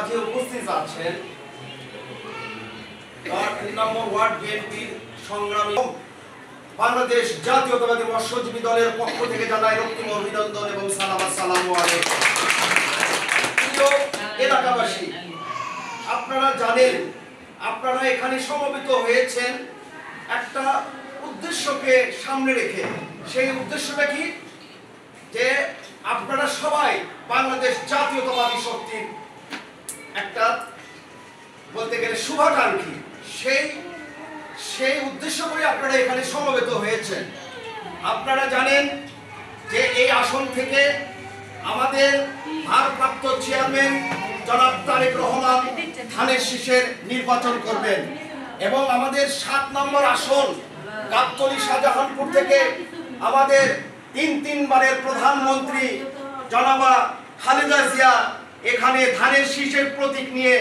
মাঝে উপস্থিত আছেন 3 নম্বর ওয়ার্ড বিএনপির সংগ্রামী বাংলাদেশ জাতীয়তাবাদী মৎস্যজীবী দলের পক্ষ থেকে জানাই রক্তিম অভিনন্দন এবং সালাম। আসসালামু আলাইকুম। প্রিয় এলাকাবাসী, আপনারা জানেন, আপনারা এখানে সমবেত হয়েছেন একটা উদ্দেশ্যকে সামনে রেখে। সেই উদ্দেশ্যটা কি? যে আপনারা সবাই বাংলাদেশ জাতীয়তাবাদী শক্তির একটা বলতে গেলে শুভাকাঙ্ক্ষী। সেই উদ্দেশ্য করে আপনারা এখানে সমবেত হয়েছেন। আপনারা জানেন যে এই আসন থেকে আমাদের ভারপ্রাপ্ত চেয়ারম্যান জনাব তারেক রহমান ধানের শীষের নির্বাচন করবেন এবং আমাদের 7 নম্বর আসন গাবতলী শাহজাহানপুর থেকে আমাদের তিনবারের প্রধানমন্ত্রী জনাবা খালেদা জিয়া এখানে ধানের শীষের প্রতীক নিয়ে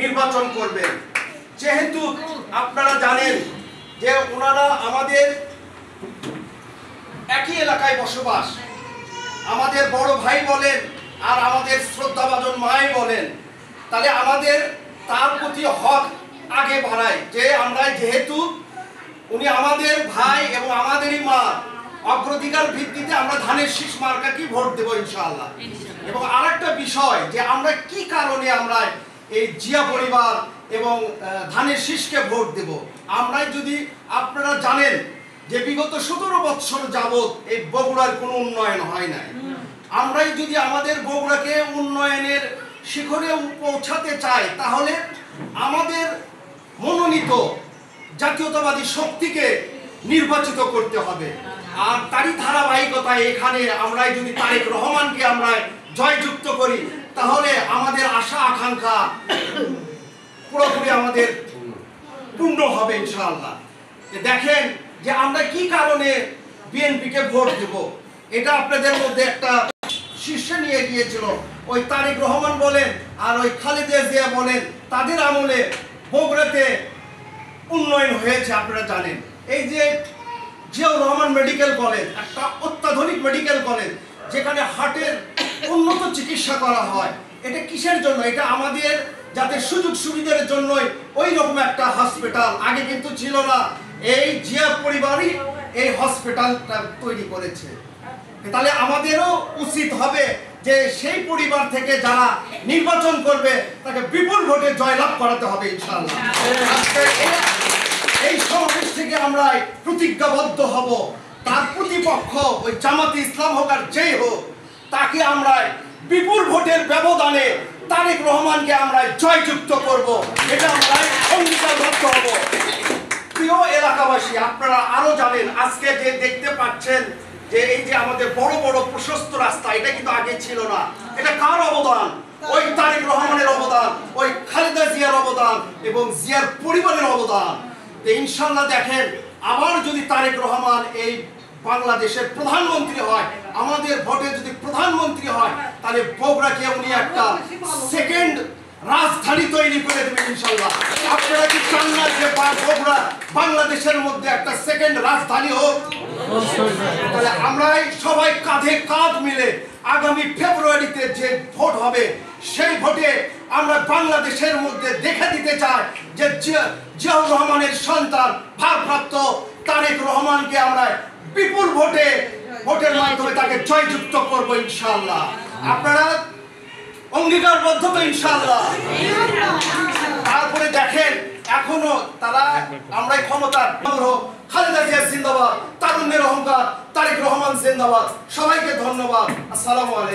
নির্বাচন করবেন। যেহেতু আপনারা জানেন যে ওনারা আমাদের একই এলাকায় বসবাস, আমাদের বড় ভাই বলেন আর আমাদের শ্রদ্ধাভাজন মাই বলেন, তাহলে আমাদের তার প্রতি হক আগে বাড়ায় যে আমরা যেহেতু উনি আমাদের ভাই এবং আমাদেরই মা, অগ্রাধিকার ভিত্তিতে আমরা ধানের শীষ মার্কাকে ভোট দেব ইনশাআল্লাহ। এবং আরেকটা বিষয় যে আমরা কি কারণে আমরা এই জিয়া পরিবার এবং ধানের শীষকে ভোট দেব, আমরা যদি আপনারা জানেন যে বিগত 17 বছর যাবত এই বগুড়ার কোনো উন্নয়ন হয় নাই। আমরাই যদি আমাদের বগুড়াকে উন্নয়নের শিখরে পৌঁছাতে চাই তাহলে আমাদের মনোনীত জাতীয়তাবাদী শক্তিকে নির্বাচিত করতে হবে। আর তারই ধারাবাহিকতায় এখানে আমরা যদি তারেক রহমানকে আমরা জয়যুক্ত করি তাহলে আমাদের আশা আকাঙ্ক্ষা পুরোপুরি আমাদের পূর্ণ হবে ইনশাআল্লাহ। দেখেন যে আমরা কি কারণে বিএনপিকে ভোট দেব, এটা আপনাদের মধ্যে একটা শীর্ষে নিয়ে গিয়েছিল ওই তারেক রহমান বলেন আর ওই খালেদা জিয়া বলেন, তাদের আমলে বগুড়াতে উন্নয়ন হয়েছে। আপনারা জানেন এই যে জিয়াউর রহমান মেডিকেল কলেজ একটা অত্যাধুনিক মেডিকেল কলেজ, যেখানে হার্টের উন্নত চিকিৎসা করা হয়। এটা কিসের জন্য? এটা আমাদের যাতে সুযোগ সুবিধার জন্যই ওই রকম একটা হসপিটাল আগে কিন্তু ছিল না। এই জিয়া পরিবারই এই হসপিটালটা তৈরি করেছে। তাহলে আমাদেরও উচিত হবে যে সেই পরিবার থেকে যারা নির্বাচন করবে তাকে বিপুল ভোটে জয়লাভ করাতে হবে ইনশাআল্লাহ। এই সমাবেশ থেকে আমরা প্রতিজ্ঞাবদ্ধ হব, তার প্রতিপক্ষ ওই জামাতে ইসলাম হোক আর যেই হোক, তাকে আমরা বিপুল ভোটের ব্যবধানে তারেক রহমানকে আমরা জয়যুক্ত করব, এটা আমরা অঙ্গীকারবদ্ধ হব। প্রিয় এলাকাবাসী, আপনারা আরো জানেন আজকে যে দেখতে পাচ্ছেন যে এই যে আমাদের বড় বড় প্রশস্ত রাস্তা, এটা কিন্তু আগে ছিল না। এটা কার অবদান? ওই তারেক রহমানের অবদান, ওই খালেদা জিয়ার অবদান এবং জিয়ার পরিবারের অবদান। ইনশাআল্লাহ দেখেন, আবার যদি তারেক রহমান এই বাংলাদেশের প্রধানমন্ত্রী হয়, আমাদের ভোটে যদি প্রধানমন্ত্রী হয়, তাহলে বগুড়াকে উনি একটা সেকেন্ড রাজধানী তৈরি করে দেবেন ইনশাআল্লাহ। আপনারা কি চান না যে বগুড়া বাংলাদেশের মধ্যে একটা সেকেন্ড রাজধানী হোক? তাহলে আমরা সবাই কাঁধে কাঁধ মিলে আগামী ফেব্রুয়ারিতে যে ভোট হবে সেই ভোটে আমরা বাংলাদেশের মধ্যে দেখে দিতে চাই যে জিয়াউর রহমানের সন্তান ভারপ্রাপ্ত তারেক রহমানকে আমরা বিপুল ভোটের মাধ্যমে তাকে জয়যুক্ত করব ইনশাআল্লাহ। আপনারা অঙ্গীকারবদ্ধ তো ইনশাআল্লাহ? তারপরে দেখেন এখনো তারা আমরাই ক্ষমতার খালেদা জিয়া জিন্দাবাদ, তারুণ্যের অহংকার, তারেক রহমান জিন্দাবাদ। সবাইকে ধন্যবাদ। আসসালামু আলাইকুম।